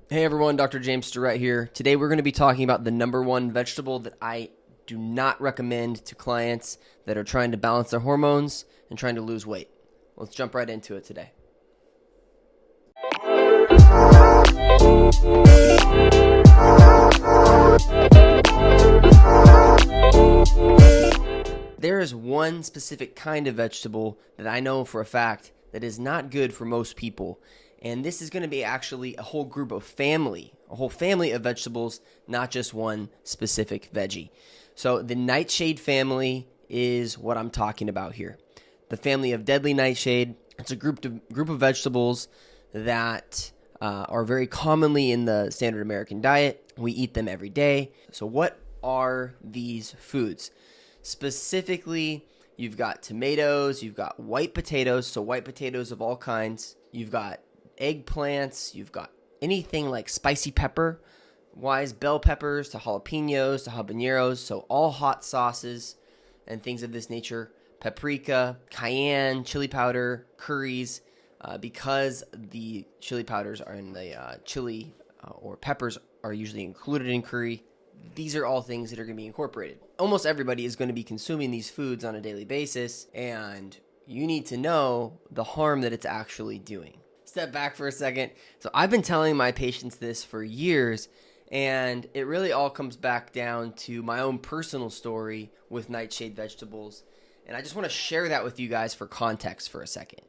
Hey everyone, Dr. James Stirrett here. Today we're going to be talking about the number one vegetable that I do not recommend to clients that are trying to balance their hormones and trying to lose weight. Let's jump right into it today. There is one specific kind of vegetable that I know for a fact that is not good for most people. And this is going to be actually a whole family of vegetables, not just one specific veggie. So the nightshade family is what I'm talking about here. The family of deadly nightshade. It's a group of vegetables that are very commonly in the standard American diet. We eat them every day. So what are these foods? Specifically, you've got tomatoes, you've got white potatoes, so white potatoes of all kinds. You've got eggplants, you've got anything like spicy pepper, bell peppers to jalapenos to habaneros, so all hot sauces and things of this nature. Paprika, cayenne, chili powder, curries, because the chili powders are in the chili or peppers are usually included in curry. These are all things that are going to be incorporated. Almost everybody is going to be consuming these foods on a daily basis, and you need to know the harm that it's actually doing. Step back for a second. So I've been telling my patients this for years, and it really all comes back down to my own personal story with nightshade vegetables. And I just want to share that with you guys for context for a second,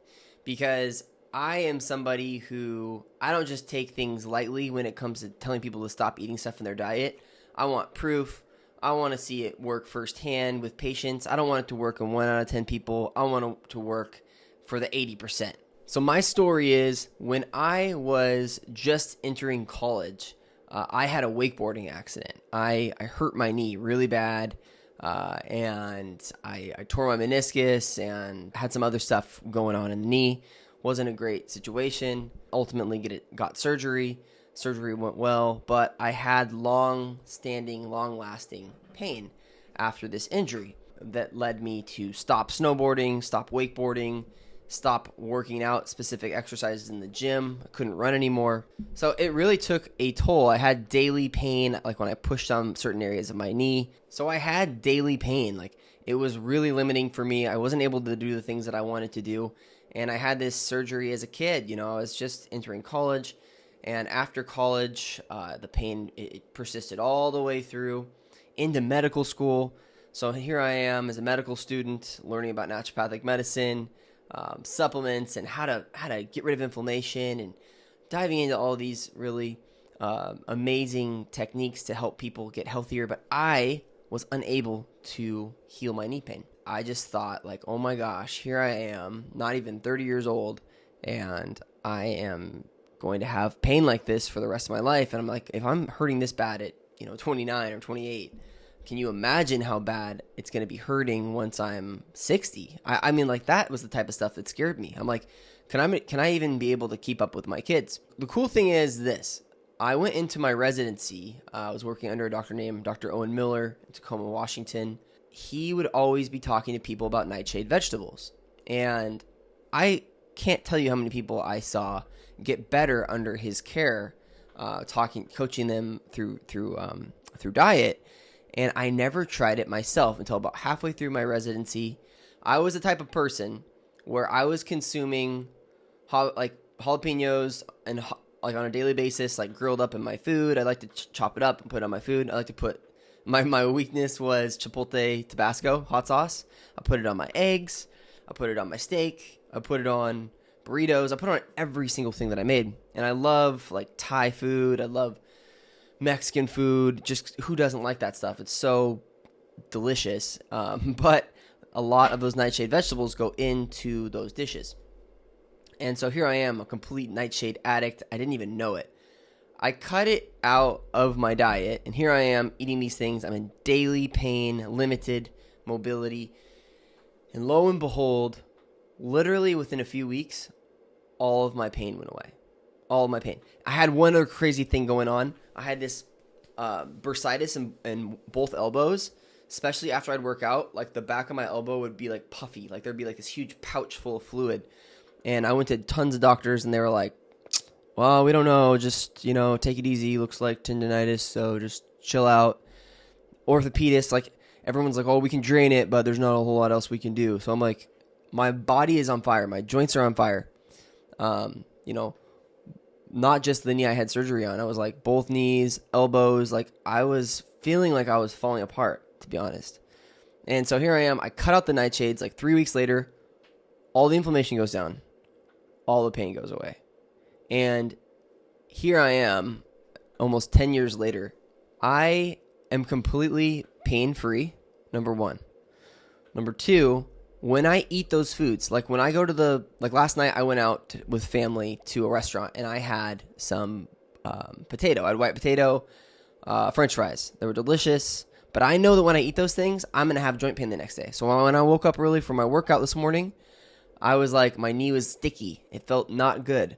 because I am somebody who I don't just take things lightly when it comes to telling people to stop eating stuff in their diet. I want proof. I want to see it work firsthand with patients. I don't want it to work in 1 out of 10 people. I want it to work for the 80%. So my story is, when I was just entering college, I had a wakeboarding accident. I hurt my knee really bad, and I tore my meniscus and had some other stuff going on in the knee. Wasn't a great situation. Ultimately got surgery. Surgery went well, but I had long-lasting pain after this injury that led me to stop snowboarding, stop wakeboarding, stop working out specific exercises in the gym. I couldn't run anymore. So it really took a toll. I had daily pain, like when I pushed on certain areas of my knee. So I had daily pain. Like, it was really limiting for me. I wasn't able to do the things that I wanted to do. And I had this surgery as a kid. I was just entering college. And after college, the pain, it persisted all the way through into medical school. So here I am as a medical student learning about naturopathic medicine, supplements, and how to get rid of inflammation, and diving into all these really amazing techniques to help people get healthier. But I was unable to heal my knee pain. I just thought, like, oh my gosh, here I am, not even 30 years old, and I am going to have pain like this for the rest of my life. And I'm like, if I'm hurting this bad at 29 or 28, can you imagine how bad it's going to be hurting once I'm 60? I mean, like, that was the type of stuff that scared me. I'm like, can I even be able to keep up with my kids? The cool thing is this. I went into my residency. I was working under a doctor named Dr. Owen Miller in Tacoma, Washington. He would always be talking to people about nightshade vegetables. And I can't tell you how many people I saw get better under his care, coaching them through diet. And I never tried it myself until about halfway through my residency. I was the type of person where I was consuming jalapenos and like on a daily basis, like grilled up in my food. I like to chop it up and put it on my food. I like to put my weakness was Chipotle Tabasco hot sauce. I put it on my eggs. I put it on my steak. I put it on burritos. I put it on every single thing that I made. And I love like Thai food. I love Mexican food. Just who doesn't like that stuff? It's so delicious. But a lot of those nightshade vegetables go into those dishes. And so here I am, a complete nightshade addict. I didn't even know it. I cut it out of my diet, and here I am eating these things. I'm in daily pain, limited mobility. And lo and behold, literally within a few weeks, all of my pain went away. All of my pain. I had one other crazy thing going on. I had this bursitis in both elbows, especially after I'd work out. Like, the back of my elbow would be like puffy. Like, there'd be like this huge pouch full of fluid. And I went to tons of doctors, and they were like, well, we don't know. Just, take it easy. Looks like tendonitis, so just chill out. Orthopedists, like, everyone's like, oh, we can drain it, but there's not a whole lot else we can do. So I'm like, my body is on fire. My joints are on fire. Not just the knee I had surgery on. I was like both knees, elbows. Like, I was feeling like I was falling apart, to be honest. And so here I am. I cut out the nightshades. Like 3 weeks later, all the inflammation goes down. All the pain goes away. And here I am, almost 10 years later. I am completely pain-free, number one. Number two, when I eat those foods, like when I go to last night I went out with family to a restaurant and I had some potato. I had white potato, French fries. They were delicious. But I know that when I eat those things, I'm going to have joint pain the next day. So when I woke up early for my workout this morning, I was like, my knee was sticky. It felt not good.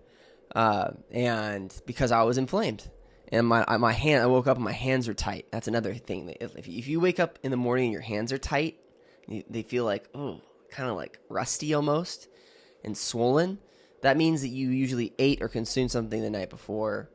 And because I was inflamed. And my hand, I woke up and my hands are tight. That's another thing. If you wake up in the morning and your hands are tight, they feel like, kind of like rusty almost and swollen. That means that you usually ate or consumed something the night before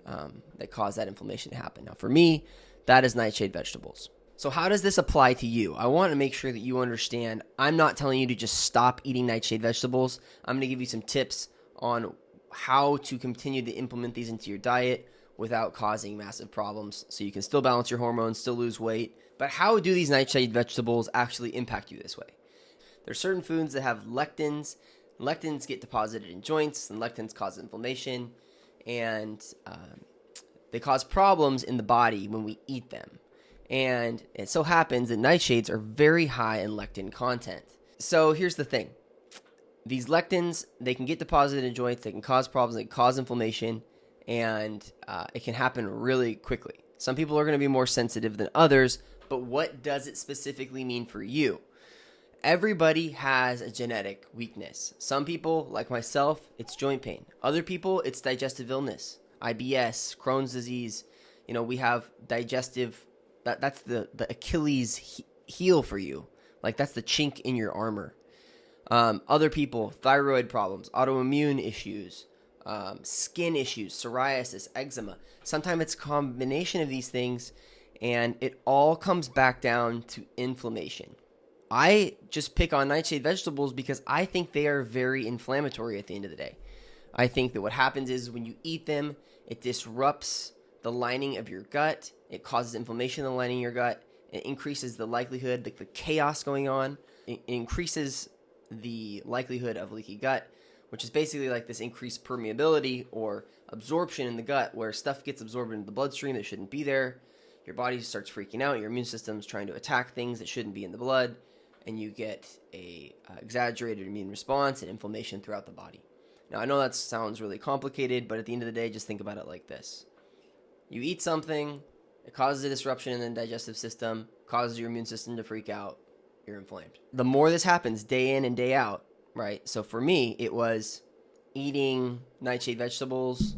that caused that inflammation to happen. Now, for me, that is nightshade vegetables. So how does this apply to you? I want to make sure that you understand. I'm not telling you to just stop eating nightshade vegetables. I'm going to give you some tips on how to continue to implement these into your diet without causing massive problems so you can still balance your hormones, still lose weight. But how do these nightshade vegetables actually impact you this way? There's certain foods that have lectins. Lectins get deposited in joints, and lectins cause inflammation, and they cause problems in the body when we eat them. And it so happens that nightshades are very high in lectin content. So here's the thing. These lectins, they can get deposited in joints, they can cause problems, they can cause inflammation, and it can happen really quickly. Some people are going to be more sensitive than others, but what does it specifically mean for you? Everybody has a genetic weakness. Some people, like myself, it's joint pain. Other people, it's digestive illness, IBS, Crohn's disease. We have digestive, that's the Achilles heel for you. Like, that's the chink in your armor. Other people, thyroid problems, autoimmune issues, skin issues, psoriasis, eczema. Sometimes it's a combination of these things, and it all comes back down to inflammation. I just pick on nightshade vegetables because I think they are very inflammatory at the end of the day. I think that what happens is when you eat them, it disrupts the lining of your gut. It causes inflammation in the lining of your gut. It increases the likelihood, the chaos going on. It increases the likelihood of leaky gut, which is basically like this increased permeability or absorption in the gut where stuff gets absorbed into the bloodstream that shouldn't be there. Your body starts freaking out. Your immune system's trying to attack things that shouldn't be in the blood. And you get a exaggerated immune response and inflammation throughout the body. Now, I know that sounds really complicated, but at the end of the day, just think about it like this. You eat something, it causes a disruption in the digestive system, causes your immune system to freak out, you're inflamed. The more this happens day in and day out, right? So for me, it was eating nightshade vegetables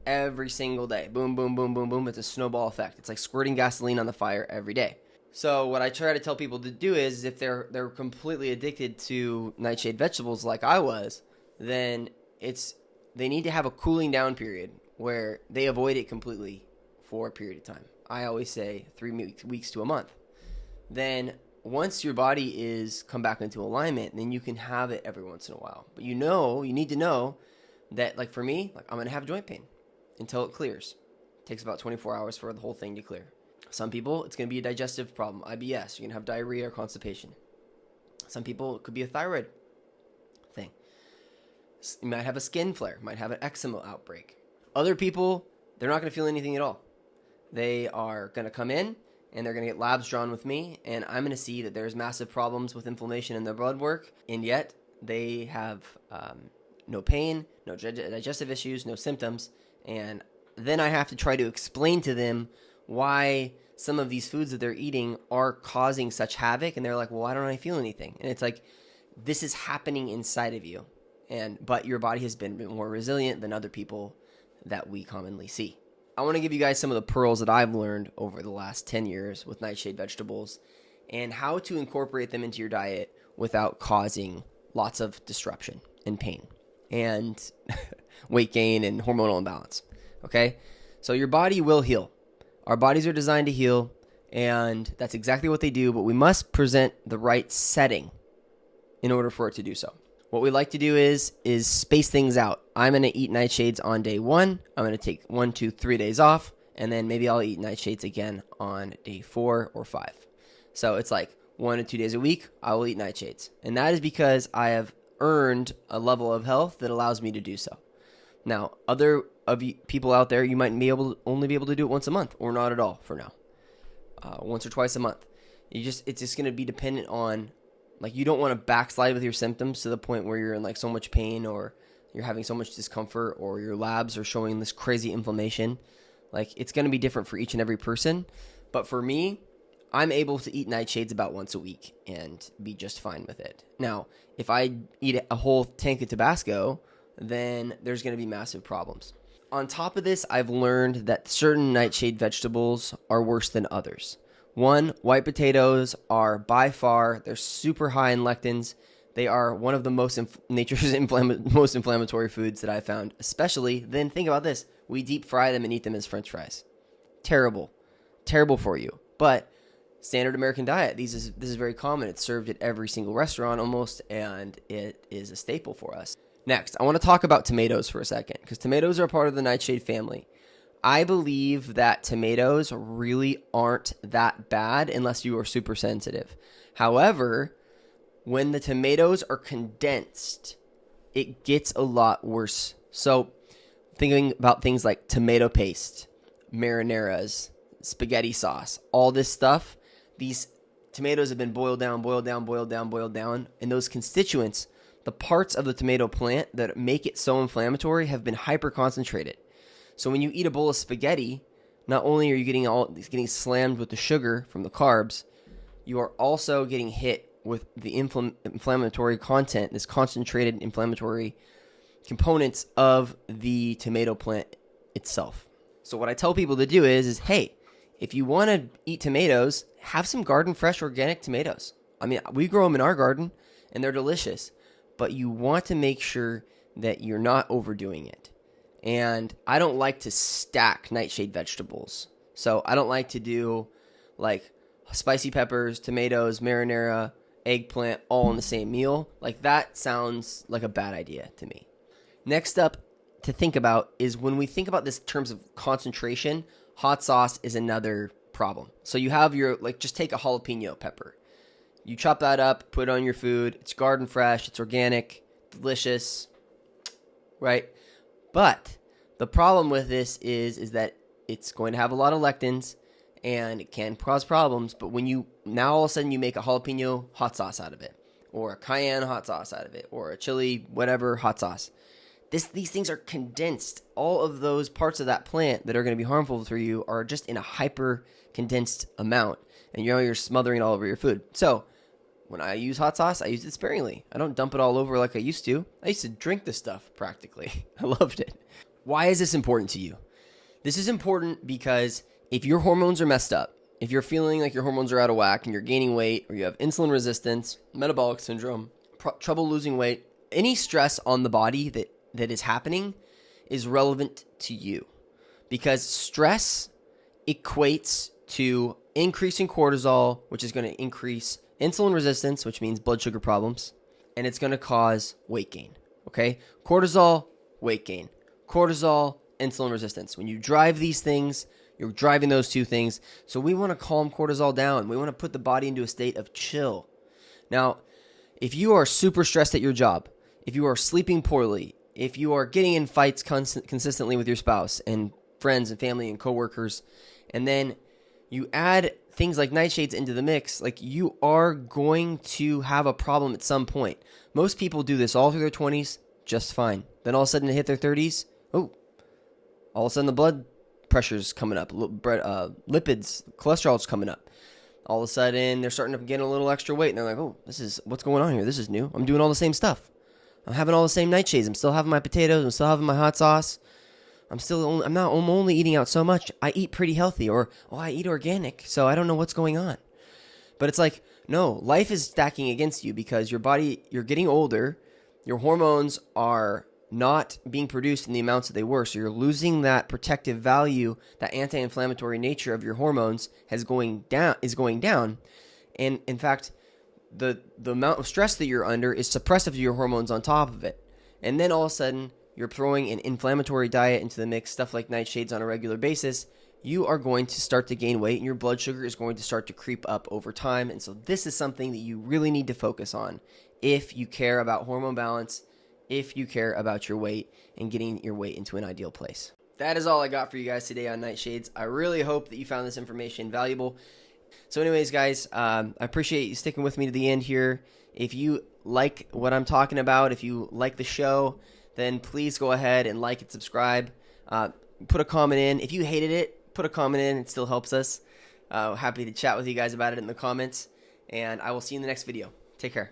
every single day. Boom, boom, boom, boom, boom. It's a snowball effect. It's like squirting gasoline on the fire every day. So what I try to tell people to do is if they're completely addicted to nightshade vegetables like I was, then they need to have a cooling down period where they avoid it completely for a period of time. I always say 3 weeks to a month. Then once your body is come back into alignment, then you can have it every once in a while. But you need to know that, like for me, like I'm going to have joint pain until it clears. It takes about 24 hours for the whole thing to clear. Some people, it's going to be a digestive problem, IBS. You're going to have diarrhea or constipation. Some people, it could be a thyroid thing. You might have a skin flare, might have an eczema outbreak. Other people, they're not going to feel anything at all. They are going to come in, and they're going to get labs drawn with me, and I'm going to see that there's massive problems with inflammation in their blood work, and yet they have no pain, no digestive issues, no symptoms, and then I have to try to explain to them why some of these foods that they're eating are causing such havoc, and they're like, well, why don't I feel anything? And it's like, this is happening inside of you, but your body has been more resilient than other people that we commonly see. I want to give you guys some of the pearls that I've learned over the last 10 years with nightshade vegetables and how to incorporate them into your diet without causing lots of disruption and pain. And weight gain and hormonal imbalance. Okay? So your body will heal. Our bodies are designed to heal, and that's exactly what they do, but we must present the right setting in order for it to do so. What we like to do is space things out. I'm going to eat nightshades on day 1. I'm going to take 1, 2, 3 days off, and then maybe I'll eat nightshades again on day 4 or 5. So it's like 1 to 2 days a week, I will eat nightshades. And that is because I have earned a level of health that allows me to do so. Now, other of you people out there, you might only be able to do it once a month, or not at all for now. Once or twice a month. It's just going to be dependent on, like, you don't want to backslide with your symptoms to the point where you're in like so much pain, or you're having so much discomfort, or your labs are showing this crazy inflammation. Like, it's going to be different for each and every person. But for me, I'm able to eat nightshades about once a week and be just fine with it. Now, if I eat a whole tank of Tabasco, then there's going to be massive problems. On top of this, I've learned that certain nightshade vegetables are worse than others. One, white potatoes are by far, they're super high in lectins. They are one of the nature's most inflammatory foods that I've found. Especially, then think about this, we deep fry them and eat them as French fries. Terrible. Terrible for you. But standard American diet, this is very common. It's served at every single restaurant almost, and it is a staple for us. Next, I want to talk about tomatoes for a second, because tomatoes are a part of the nightshade family. I believe that tomatoes really aren't that bad unless you are super sensitive. However, when the tomatoes are condensed, it gets a lot worse. So thinking about things like tomato paste, marinaras, spaghetti sauce, all this stuff, these tomatoes have been boiled down, and those constituents, the parts of the tomato plant that make it so inflammatory, have been hyper-concentrated. So when you eat a bowl of spaghetti, not only are you getting slammed with the sugar from the carbs, you are also getting hit with the inflammatory content, this concentrated inflammatory components of the tomato plant itself. So what I tell people to do is hey, if you want to eat tomatoes, have some garden fresh organic tomatoes. I mean, we grow them in our garden, and they're delicious. But you want to make sure that you're not overdoing it. And I don't like to stack nightshade vegetables. So I don't like to do like spicy peppers, tomatoes, marinara, eggplant all in the same meal. Like, that sounds like a bad idea to me. Next up to think about is when we think about this in terms of concentration, hot sauce is another problem. So you have just take a jalapeno pepper. You chop that up, put it on your food. It's garden fresh, it's organic, delicious, right? But the problem with this is that it's going to have a lot of lectins, and it can cause problems. But when now all of a sudden you make a jalapeno hot sauce out of it, or a cayenne hot sauce out of it, or a chili whatever hot sauce, these things are condensed. All of those parts of that plant that are going to be harmful for you are just in a hyper condensed amount, and you're smothering it all over your food. So when I use hot sauce, I use it sparingly. I don't dump it all over like I used to. I used to drink this stuff practically. I loved it. Why is this important to you? This is important because if your hormones are messed up, if you're feeling like your hormones are out of whack and you're gaining weight, or you have insulin resistance, metabolic syndrome, trouble losing weight, any stress on the body that is happening is relevant to you, because stress equates to increasing cortisol, which is going to increase insulin resistance, which means blood sugar problems, and it's going to cause weight gain. Okay? Cortisol, weight gain. Cortisol, insulin resistance. When you drive these things, you're driving those two things. So we want to calm cortisol down. We want to put the body into a state of chill. Now, if you are super stressed at your job, if you are sleeping poorly, if you are getting in fights consistently with your spouse and friends and family and coworkers, and then you add things like nightshades into the mix, like, you are going to have a problem at some point. Most people do this all through their 20s just fine. Then all of a sudden they hit their 30s. Oh, all of a sudden the blood pressure's coming up, lipids, cholesterol's coming up. All of a sudden they're starting to gain a little extra weight, and they're like, oh, what's going on here? This is new. I'm doing all the same stuff. I'm having all the same nightshades. I'm still having my potatoes. I'm still having my hot sauce. I'm only eating out so much. I eat pretty healthy, or I eat organic, so I don't know what's going on. But it's like, no, life is stacking against you because your body, you're getting older. Your hormones are not being produced in the amounts that they were. So you're losing that protective value, that anti-inflammatory nature of your hormones is going down. And in fact, the amount of stress that you're under is suppressive of your hormones on top of it. And then all of a sudden, you're throwing an inflammatory diet into the mix, stuff like nightshades on a regular basis. You are going to start to gain weight, and your blood sugar is going to start to creep up over time. And so this is something that you really need to focus on if you care about hormone balance, if you care about your weight and getting your weight into an ideal place. That is all I got for you guys today on nightshades. I really hope that you found this information valuable. So anyways, guys, I appreciate you sticking with me to the end here. If you like what I'm talking about, if you like the show, then please go ahead and like and subscribe. Put a comment in. If you hated it, put a comment in. It still helps us. Happy to chat with you guys about it in the comments. And I will see you in the next video. Take care.